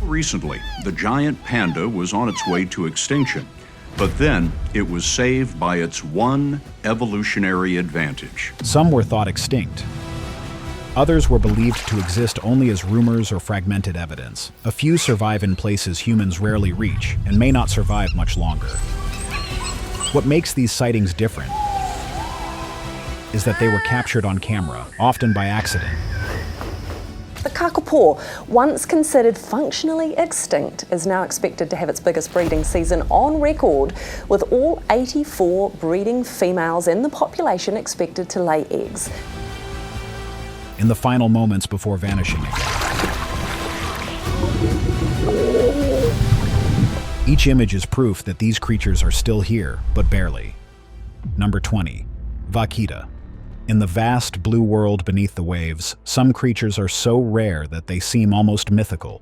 Recently, the giant panda was on its way to extinction, but then it was saved by its one evolutionary advantage. Some were thought extinct. Others were believed to exist only as rumors or fragmented evidence. A few survive in places humans rarely reach and may not survive much longer. What makes these sightings different is that they were captured on camera, often by accident. The kakapo, once considered functionally extinct, is now expected to have its biggest breeding season on record, with all 84 breeding females in the population expected to lay eggs. In the final moments before vanishing again. Each image is proof that these creatures are still here, but barely. Number 20. Vaquita. In the vast blue world beneath the waves, some creatures are so rare that they seem almost mythical.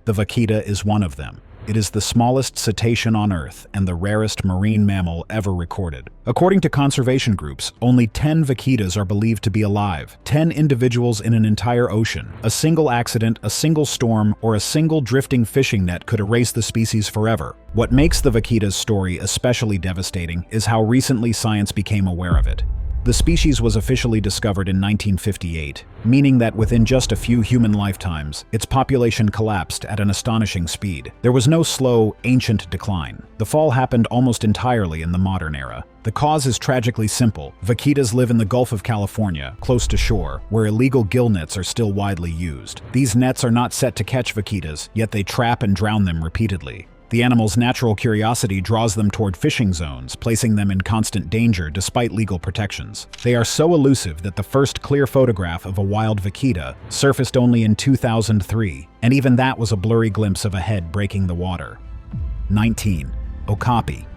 The vaquita is one of them. It is the smallest cetacean on Earth and the rarest marine mammal ever recorded. According to conservation groups, only 10 vaquitas are believed to be alive. 10 individuals in an entire ocean. A single accident, a single storm, or a single drifting fishing net could erase the species forever. What makes the vaquita's story especially devastating is how recently science became aware of it. The species was officially discovered in 1958, meaning that within just a few human lifetimes, its population collapsed at an astonishing speed. There was no slow, ancient decline. The fall happened almost entirely in the modern era. The cause is tragically simple. Vaquitas live in the Gulf of California, close to shore, where illegal gill nets are still widely used. These nets are not set to catch vaquitas, yet they trap and drown them repeatedly. The animal's natural curiosity draws them toward fishing zones, placing them in constant danger despite legal protections. They are so elusive that the first clear photograph of a wild vaquita surfaced only in 2003, and even that was a blurry glimpse of a head breaking the water. 19. Okapi.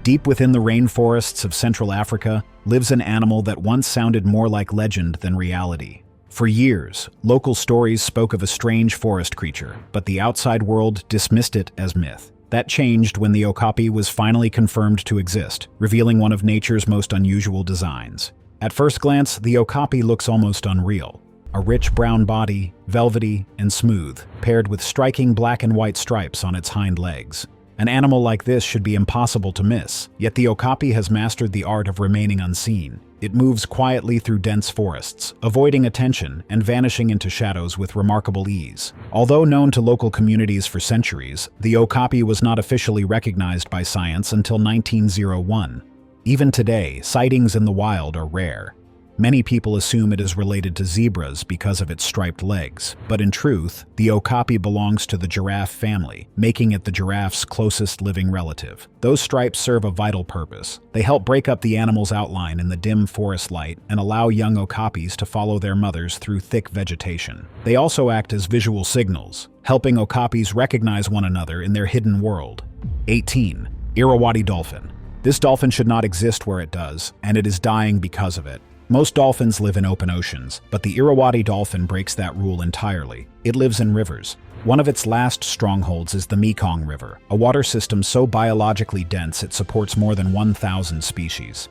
Deep within the rainforests of Central Africa lives an animal that once sounded more like legend than reality. For years, local stories spoke of a strange forest creature, but the outside world dismissed it as myth. That changed when the okapi was finally confirmed to exist, revealing one of nature's most unusual designs. At first glance, the okapi looks almost unreal. A rich brown body, velvety and smooth, paired with striking black and white stripes on its hind legs. An animal like this should be impossible to miss, yet the okapi has mastered the art of remaining unseen. It moves quietly through dense forests, avoiding attention and vanishing into shadows with remarkable ease. Although known to local communities for centuries, the okapi was not officially recognized by science until 1901. Even today, sightings in the wild are rare. Many people assume it is related to zebras because of its striped legs, but in truth, the okapi belongs to the giraffe family, making it the giraffe's closest living relative. Those stripes serve a vital purpose. They help break up the animal's outline in the dim forest light and allow young okapis to follow their mothers through thick vegetation. They also act as visual signals, helping okapis recognize one another in their hidden world. 18. Irrawaddy dolphin. This dolphin should not exist where it does, and it is dying because of it. Most dolphins live in open oceans, but the Irrawaddy dolphin breaks that rule entirely. It lives in rivers. One of its last strongholds is the Mekong River, a water system so biologically dense it supports more than 1,000 species.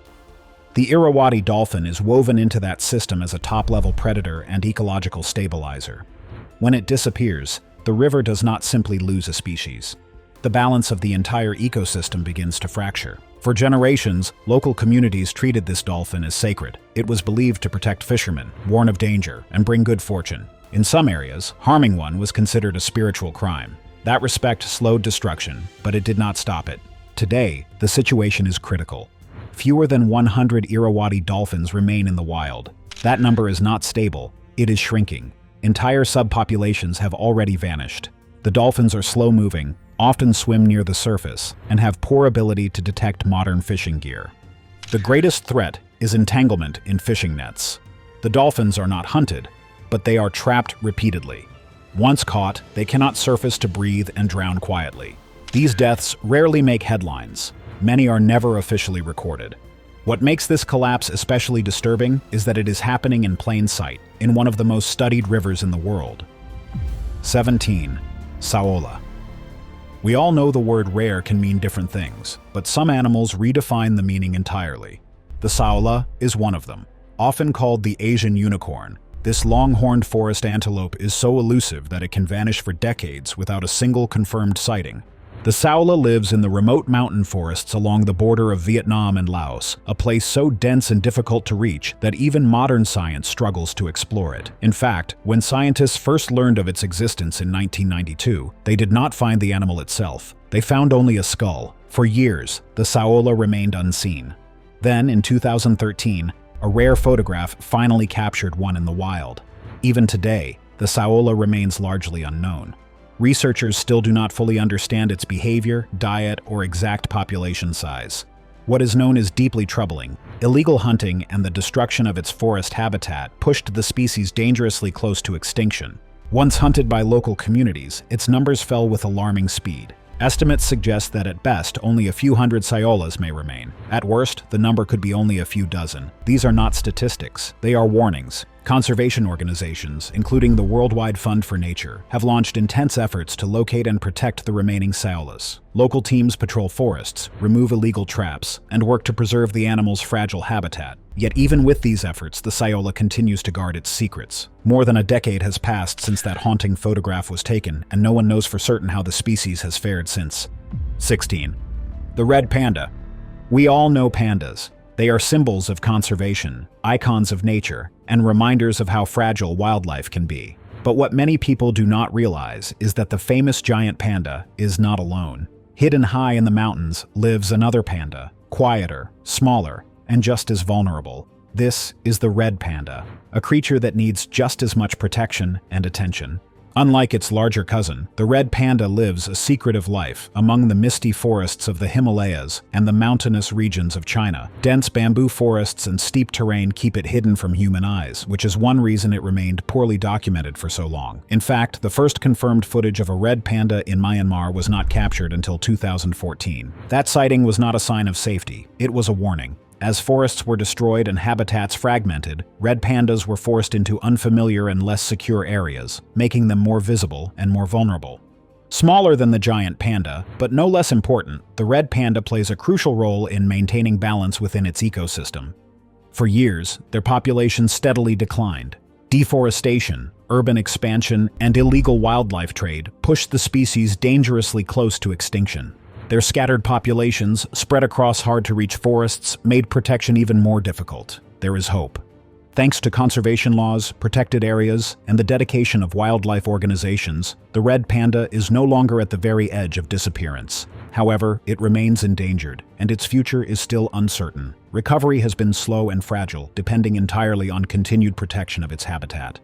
The Irrawaddy dolphin is woven into that system as a top-level predator and ecological stabilizer. When it disappears, the river does not simply lose a species. The balance of the entire ecosystem begins to fracture. For generations, local communities treated this dolphin as sacred. It was believed to protect fishermen, warn of danger, and bring good fortune. In some areas, harming one was considered a spiritual crime. That respect slowed destruction, but it did not stop it. Today, the situation is critical. Fewer than 100 Irrawaddy dolphins remain in the wild. That number is not stable, it is shrinking. Entire subpopulations have already vanished. The dolphins are slow-moving, often swim near the surface, and have poor ability to detect modern fishing gear. The greatest threat is entanglement in fishing nets. The dolphins are not hunted, but they are trapped repeatedly. Once caught, they cannot surface to breathe and drown quietly. These deaths rarely make headlines. Many are never officially recorded. What makes this collapse especially disturbing is that it is happening in plain sight, in one of the most studied rivers in the world. 17. Saola. We all know the word rare can mean different things, but some animals redefine the meaning entirely. The saola is one of them. Often called the Asian unicorn, This long-horned forest antelope is so elusive that it can vanish for decades without a single confirmed sighting. The saola lives in the remote mountain forests along the border of Vietnam and Laos, a place so dense and difficult to reach that even modern science struggles to explore it. In fact, when scientists first learned of its existence in 1992, they did not find the animal itself. They found only a skull. For years, the saola remained unseen. Then, in 2013, a rare photograph finally captured one in the wild. Even today, the saola remains largely unknown. Researchers still do not fully understand its behavior, diet, or exact population size. What is known as deeply troubling, illegal hunting and the destruction of its forest habitat pushed the species dangerously close to extinction. Once hunted by local communities, its numbers fell with alarming speed. Estimates suggest that at best, only a few hundred saolas may remain. At worst, the number could be only a few dozen. These are not statistics. They are warnings. Conservation organizations, including the Worldwide Fund for Nature, have launched intense efforts to locate and protect the remaining saolas. Local teams patrol forests, remove illegal traps, and work to preserve the animal's fragile habitat. Yet even with these efforts, the saola continues to guard its secrets. More than a decade has passed since that haunting photograph was taken, and no one knows for certain how the species has fared since. 16. The red panda. We all know pandas. They are symbols of conservation, icons of nature, and reminders of how fragile wildlife can be. But what many people do not realize is that the famous giant panda is not alone. Hidden high in the mountains lives another panda, quieter, smaller, and just as vulnerable. This is the red panda, a creature that needs just as much protection and attention. Unlike its larger cousin, the red panda lives a secretive life among the misty forests of the Himalayas and the mountainous regions of China. Dense bamboo forests and steep terrain keep it hidden from human eyes, which is one reason it remained poorly documented for so long. In fact, the first confirmed footage of a red panda in Myanmar was not captured until 2014. That sighting was not a sign of safety, it was a warning. As forests were destroyed and habitats fragmented, red pandas were forced into unfamiliar and less secure areas, making them more visible and more vulnerable. Smaller than the giant panda, but no less important, the red panda plays a crucial role in maintaining balance within its ecosystem. For years, their population steadily declined. Deforestation, urban expansion, and illegal wildlife trade pushed the species dangerously close to extinction. Their scattered populations, spread across hard-to-reach forests, made protection even more difficult. There is hope. Thanks to conservation laws, protected areas, and the dedication of wildlife organizations, the red panda is no longer at the very edge of disappearance. However, it remains endangered, and its future is still uncertain. Recovery has been slow and fragile, depending entirely on continued protection of its habitat.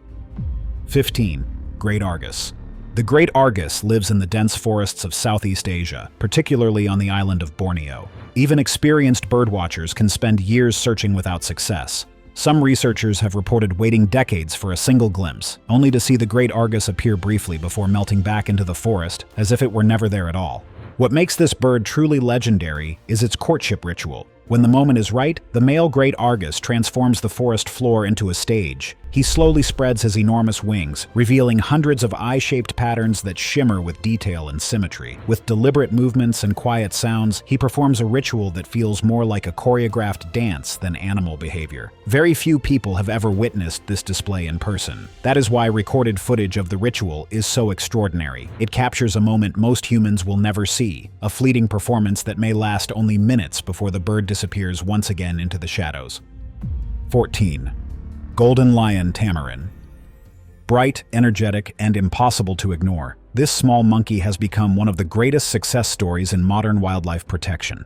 15. Great Argus. The great argus lives in the dense forests of Southeast Asia, particularly on the island of Borneo. Even experienced birdwatchers can spend years searching without success. Some researchers have reported waiting decades for a single glimpse, only to see the great argus appear briefly before melting back into the forest as if it were never there at all. What makes this bird truly legendary is its courtship ritual. When the moment is right, the male great argus transforms the forest floor into a stage. He slowly spreads his enormous wings, revealing hundreds of eye-shaped patterns that shimmer with detail and symmetry. With deliberate movements and quiet sounds, he performs a ritual that feels more like a choreographed dance than animal behavior. Very few people have ever witnessed this display in person. That is why recorded footage of the ritual is so extraordinary. It captures a moment most humans will never see, a fleeting performance that may last only minutes before the bird disappears once again into the shadows. 14. Golden lion tamarin. Bright, energetic, and impossible to ignore, this small monkey has become one of the greatest success stories in modern wildlife protection.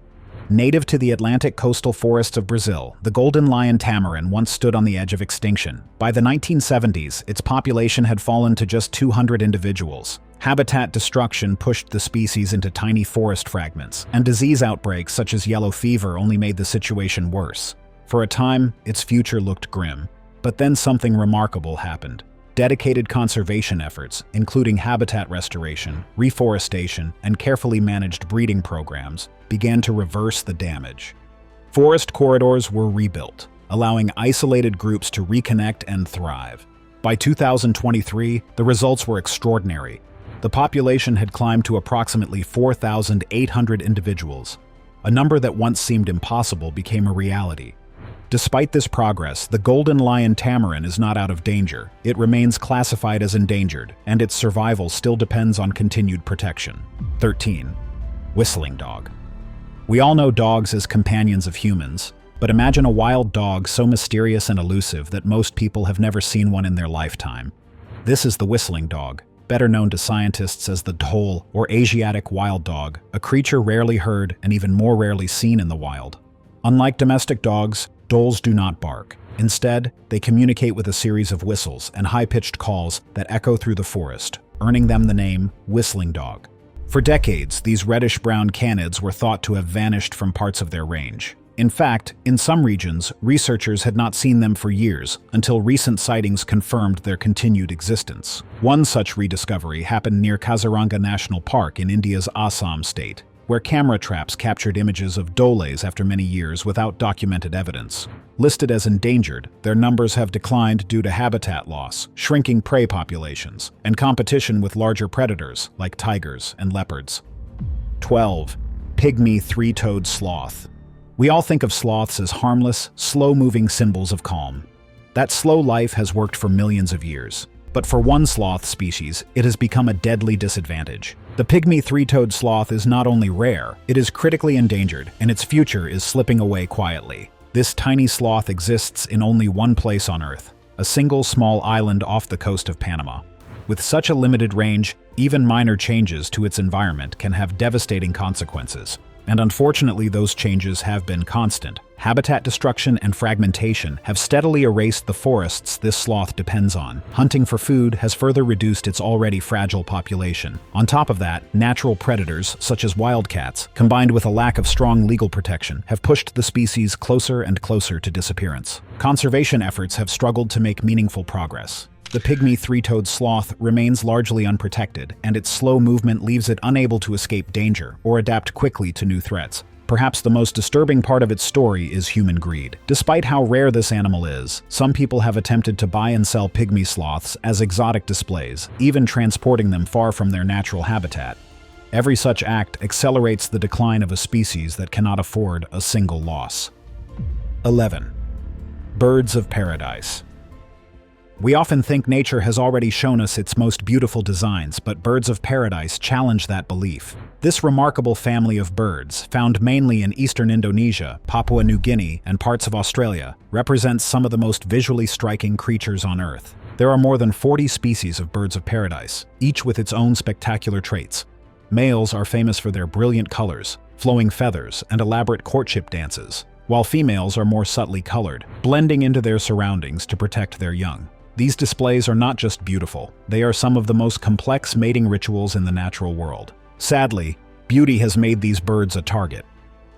Native to the Atlantic coastal forests of Brazil, the golden lion tamarin once stood on the edge of extinction. By the 1970s, its population had fallen to just 200 individuals. Habitat destruction pushed the species into tiny forest fragments, and disease outbreaks such as yellow fever only made the situation worse. For a time, its future looked grim. But then something remarkable happened. Dedicated conservation efforts, including habitat restoration, reforestation, and carefully managed breeding programs, began to reverse the damage. Forest corridors were rebuilt, allowing isolated groups to reconnect and thrive. By 2023, the results were extraordinary. The population had climbed to approximately 4,800 individuals. A number that once seemed impossible became a reality. Despite this progress, the golden lion tamarin is not out of danger. It remains classified as endangered, and its survival still depends on continued protection. 13. Whistling dog. We all know dogs as companions of humans, but imagine a wild dog so mysterious and elusive that most people have never seen one in their lifetime. This is the whistling dog, better known to scientists as the dhole or Asiatic wild dog, a creature rarely heard and even more rarely seen in the wild. Unlike domestic dogs, dholes do not bark. Instead, they communicate with a series of whistles and high-pitched calls that echo through the forest, earning them the name whistling dog. For decades, these reddish-brown canids were thought to have vanished from parts of their range. In fact, in some regions, researchers had not seen them for years, until recent sightings confirmed their continued existence. One such rediscovery happened near Kaziranga National Park in India's Assam state, where camera traps captured images of dholes after many years without documented evidence. Listed as endangered, their numbers have declined due to habitat loss, shrinking prey populations, and competition with larger predators like tigers and leopards. 12. Pygmy three-toed sloth. We all think of sloths as harmless, slow-moving symbols of calm. That slow life has worked for millions of years. But for one sloth species, it has become a deadly disadvantage. The pygmy three-toed sloth is not only rare, it is critically endangered, and its future is slipping away quietly. This tiny sloth exists in only one place on Earth, a single small island off the coast of Panama. With such a limited range, even minor changes to its environment can have devastating consequences. And unfortunately, those changes have been constant. Habitat destruction and fragmentation have steadily erased the forests this sloth depends on. Hunting for food has further reduced its already fragile population. On top of that, natural predators, such as wildcats, combined with a lack of strong legal protection, have pushed the species closer and closer to disappearance. Conservation efforts have struggled to make meaningful progress. The pygmy three-toed sloth remains largely unprotected, and its slow movement leaves it unable to escape danger or adapt quickly to new threats. Perhaps the most disturbing part of its story is human greed. Despite how rare this animal is, some people have attempted to buy and sell pygmy sloths as exotic displays, even transporting them far from their natural habitat. Every such act accelerates the decline of a species that cannot afford a single loss. 11. Birds of paradise. We often think nature has already shown us its most beautiful designs, but birds of paradise challenge that belief. This remarkable family of birds, found mainly in eastern Indonesia, Papua New Guinea, and parts of Australia, represents some of the most visually striking creatures on Earth. There are more than 40 species of birds of paradise, each with its own spectacular traits. Males are famous for their brilliant colors, flowing feathers, and elaborate courtship dances, while females are more subtly colored, blending into their surroundings to protect their young. These displays are not just beautiful, they are some of the most complex mating rituals in the natural world. Sadly, beauty has made these birds a target.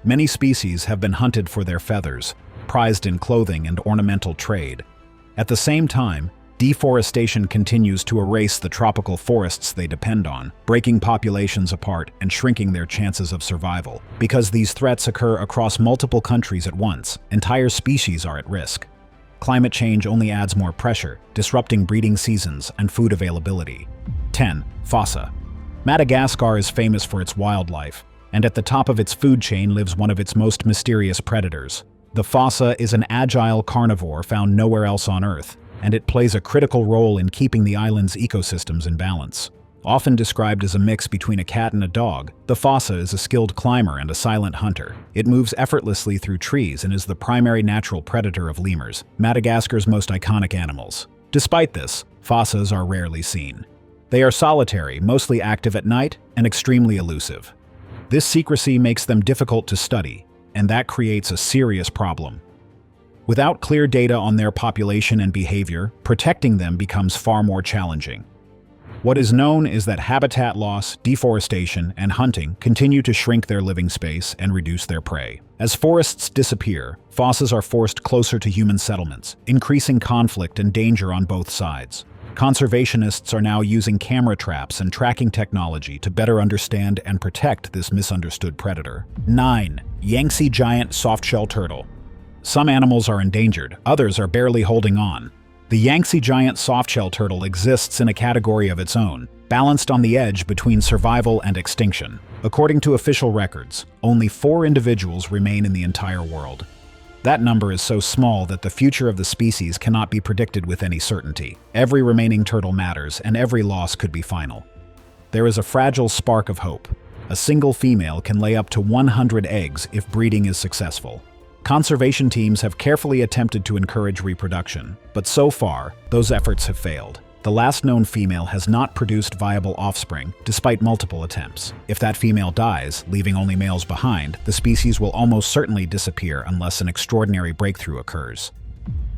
Many species have been hunted for their feathers, prized in clothing and ornamental trade. At the same time, deforestation continues to erase the tropical forests they depend on, breaking populations apart and shrinking their chances of survival. Because these threats occur across multiple countries at once, entire species are at risk. Climate change only adds more pressure, disrupting breeding seasons and food availability. 10. Fossa. Madagascar is famous for its wildlife, and at the top of its food chain lives one of its most mysterious predators. The fossa is an agile carnivore found nowhere else on Earth, and it plays a critical role in keeping the island's ecosystems in balance. Often described as a mix between a cat and a dog, the fossa is a skilled climber and a silent hunter. It moves effortlessly through trees and is the primary natural predator of lemurs, Madagascar's most iconic animals. Despite this, fossas are rarely seen. They are solitary, mostly active at night, and extremely elusive. This secrecy makes them difficult to study, and that creates a serious problem. Without clear data on their population and behavior, protecting them becomes far more challenging. What is known is that habitat loss, deforestation, and hunting continue to shrink their living space and reduce their prey. As forests disappear, fossas are forced closer to human settlements, increasing conflict and danger on both sides. Conservationists are now using camera traps and tracking technology to better understand and protect this misunderstood predator. 9. Yangtze giant softshell turtle. Some animals are endangered, others are barely holding on. The Yangtze giant softshell turtle exists in a category of its own, balanced on the edge between survival and extinction. According to official records, only 4 individuals remain in the entire world. That number is so small that the future of the species cannot be predicted with any certainty. Every remaining turtle matters, and every loss could be final. There is a fragile spark of hope. A single female can lay up to 100 eggs if breeding is successful. Conservation teams have carefully attempted to encourage reproduction, but so far, those efforts have failed. The last known female has not produced viable offspring, despite multiple attempts. If that female dies, leaving only males behind, the species will almost certainly disappear unless an extraordinary breakthrough occurs.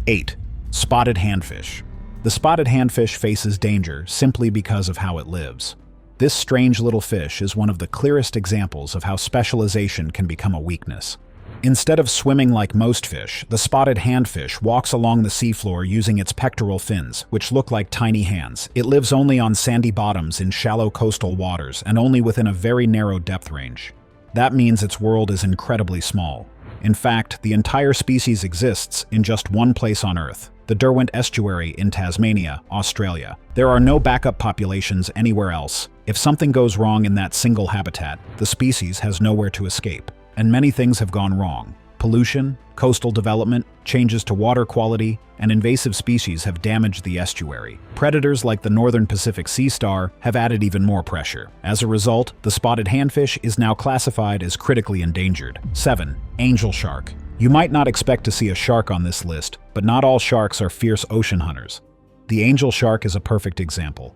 8. Spotted handfish. The spotted handfish faces danger simply because of how it lives. This strange little fish is one of the clearest examples of how specialization can become a weakness. Instead of swimming like most fish, the spotted handfish walks along the seafloor using its pectoral fins, which look like tiny hands. It lives only on sandy bottoms in shallow coastal waters and only within a very narrow depth range. That means its world is incredibly small. In fact, the entire species exists in just one place on Earth, the Derwent Estuary in Tasmania, Australia. There are no backup populations anywhere else. If something goes wrong in that single habitat, the species has nowhere to escape. And many things have gone wrong. Pollution, coastal development, changes to water quality, and invasive species have damaged the estuary. Predators like the northern Pacific sea star have added even more pressure. As a result, the spotted handfish is now classified as critically endangered. 7. Angel shark. You might not expect to see a shark on this list, but not all sharks are fierce ocean hunters. The angel shark is a perfect example.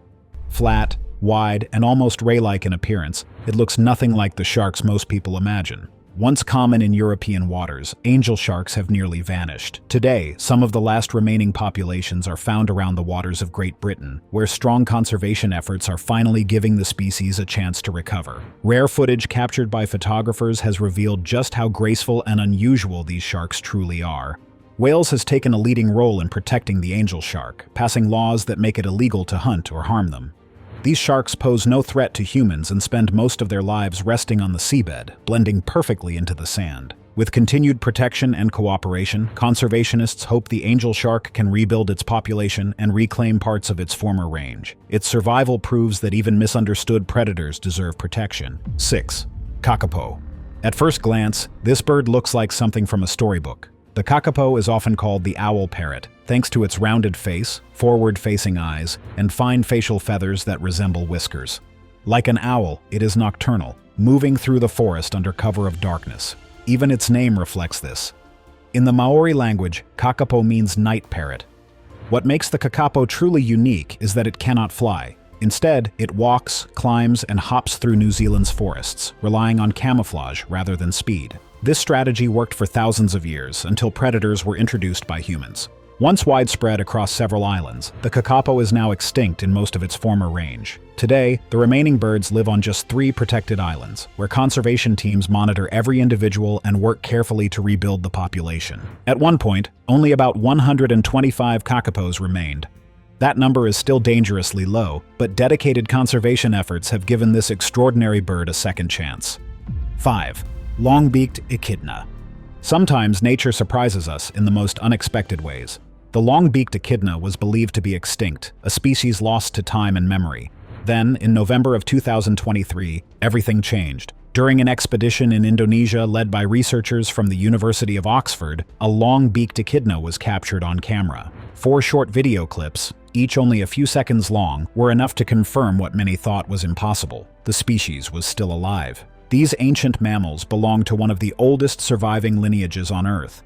Flat, wide, and almost ray-like in appearance, it looks nothing like the sharks most people imagine. Once common in European waters, angel sharks have nearly vanished. Today, some of the last remaining populations are found around the waters of Great Britain, where strong conservation efforts are finally giving the species a chance to recover. Rare footage captured by photographers has revealed just how graceful and unusual these sharks truly are. Wales has taken a leading role in protecting the angel shark, passing laws that make it illegal to hunt or harm them. These sharks pose no threat to humans and spend most of their lives resting on the seabed, blending perfectly into the sand. With continued protection and cooperation, conservationists hope the angel shark can rebuild its population and reclaim parts of its former range. Its survival proves that even misunderstood predators deserve protection. 6. Kakapo. At first glance, this bird looks like something from a storybook. The kakapo is often called the owl parrot, thanks to its rounded face, forward-facing eyes, and fine facial feathers that resemble whiskers. Like an owl, it is nocturnal, moving through the forest under cover of darkness. Even its name reflects this. In the Maori language, kakapo means night parrot. What makes the kakapo truly unique is that it cannot fly. Instead, it walks, climbs, and hops through New Zealand's forests, relying on camouflage rather than speed. This strategy worked for thousands of years until predators were introduced by humans. Once widespread across several islands, the kakapo is now extinct in most of its former range. Today, the remaining birds live on just 3 protected islands, where conservation teams monitor every individual and work carefully to rebuild the population. At one point, only about 125 kakapos remained. That number is still dangerously low, but dedicated conservation efforts have given this extraordinary bird a second chance. 5. Long-beaked echidna. Sometimes nature surprises us in the most unexpected ways. The long-beaked echidna was believed to be extinct, a species lost to time and memory. Then, in November of 2023, everything changed. During an expedition in Indonesia led by researchers from the University of Oxford, a long-beaked echidna was captured on camera. 4 short video clips, each only a few seconds long, were enough to confirm what many thought was impossible. The species was still alive. These ancient mammals belong to one of the oldest surviving lineages on Earth.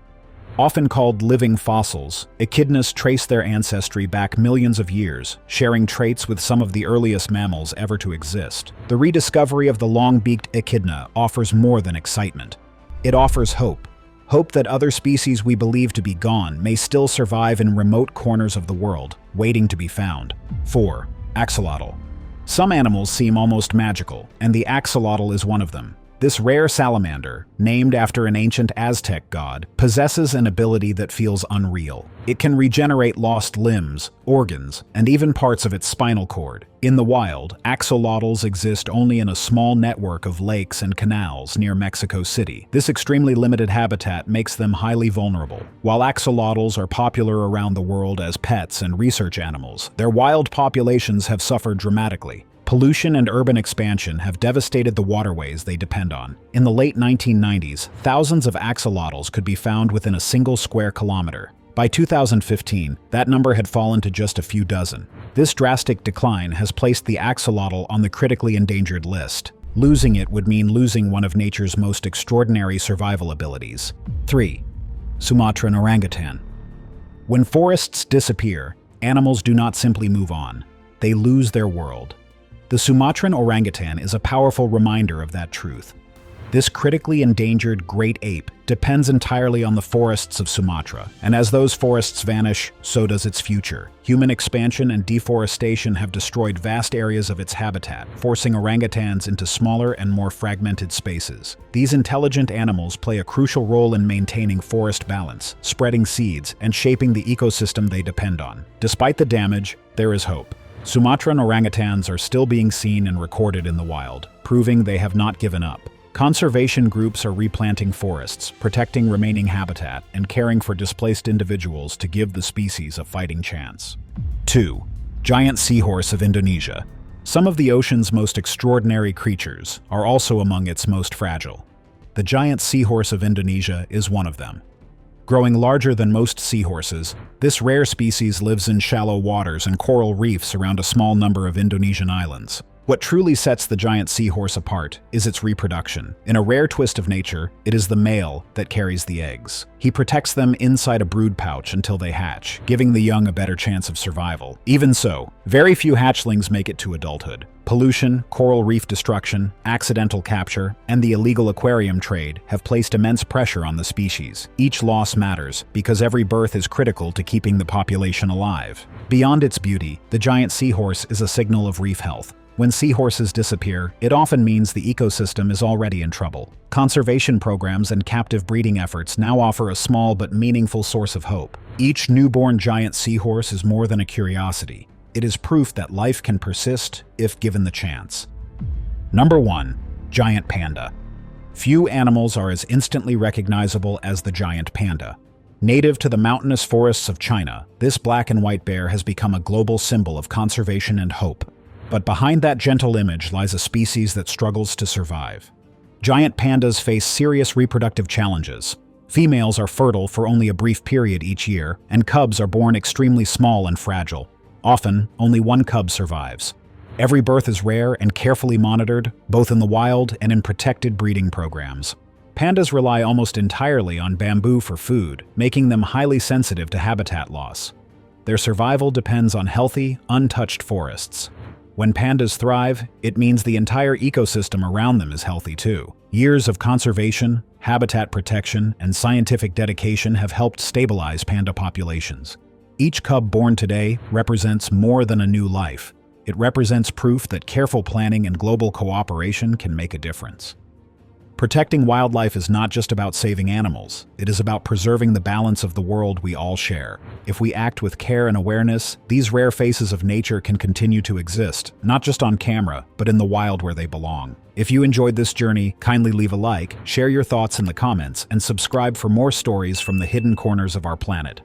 Often called living fossils, echidnas trace their ancestry back millions of years, sharing traits with some of the earliest mammals ever to exist. The rediscovery of the long-beaked echidna offers more than excitement. It offers hope. Hope that other species we believe to be gone may still survive in remote corners of the world, waiting to be found. 4. Axolotl. Some animals seem almost magical, and the axolotl is one of them. This rare salamander, named after an ancient Aztec god, possesses an ability that feels unreal. It can regenerate lost limbs, organs, and even parts of its spinal cord. In the wild, axolotls exist only in a small network of lakes and canals near Mexico City. This extremely limited habitat makes them highly vulnerable. While axolotls are popular around the world as pets and research animals, their wild populations have suffered dramatically. Pollution and urban expansion have devastated the waterways they depend on. In the late 1990s, thousands of axolotls could be found within a single square kilometer. By 2015, that number had fallen to just a few dozen. This drastic decline has placed the axolotl on the critically endangered list. Losing it would mean losing one of nature's most extraordinary survival abilities. 3. Sumatran orangutan. When forests disappear, animals do not simply move on. They lose their world. The Sumatran orangutan is a powerful reminder of that truth. This critically endangered great ape depends entirely on the forests of Sumatra, and as those forests vanish, so does its future. Human expansion and deforestation have destroyed vast areas of its habitat, forcing orangutans into smaller and more fragmented spaces. These intelligent animals play a crucial role in maintaining forest balance, spreading seeds, and shaping the ecosystem they depend on. Despite the damage, there is hope. Sumatran orangutans are still being seen and recorded in the wild, proving they have not given up. Conservation groups are replanting forests, protecting remaining habitat, and caring for displaced individuals to give the species a fighting chance. 2. Giant seahorse of Indonesia. Some of the ocean's most extraordinary creatures are also among its most fragile. The giant seahorse of Indonesia is one of them. Growing larger than most seahorses, this rare species lives in shallow waters and coral reefs around a small number of Indonesian islands. What truly sets the giant seahorse apart is its reproduction. In a rare twist of nature, it is the male that carries the eggs. He protects them inside a brood pouch until they hatch, giving the young a better chance of survival. Even so, very few hatchlings make it to adulthood. Pollution, coral reef destruction, accidental capture, and the illegal aquarium trade have placed immense pressure on the species. Each loss matters because every birth is critical to keeping the population alive. Beyond its beauty, the giant seahorse is a signal of reef health. When seahorses disappear, it often means the ecosystem is already in trouble. Conservation programs and captive breeding efforts now offer a small but meaningful source of hope. Each newborn giant seahorse is more than a curiosity. It is proof that life can persist if given the chance. Number 1. Giant panda. Few animals are as instantly recognizable as the giant panda. Native to the mountainous forests of China, this black and white bear has become a global symbol of conservation and hope. But behind that gentle image lies a species that struggles to survive. Giant pandas face serious reproductive challenges. Females are fertile for only a brief period each year, and cubs are born extremely small and fragile. Often, only one cub survives. Every birth is rare and carefully monitored, both in the wild and in protected breeding programs. Pandas rely almost entirely on bamboo for food, making them highly sensitive to habitat loss. Their survival depends on healthy, untouched forests. When pandas thrive, it means the entire ecosystem around them is healthy too. Years of conservation, habitat protection, and scientific dedication have helped stabilize panda populations. Each cub born today represents more than a new life. It represents proof that careful planning and global cooperation can make a difference. Protecting wildlife is not just about saving animals, it is about preserving the balance of the world we all share. If we act with care and awareness, these rare faces of nature can continue to exist, not just on camera, but in the wild where they belong. If you enjoyed this journey, kindly leave a like, share your thoughts in the comments, and subscribe for more stories from the hidden corners of our planet.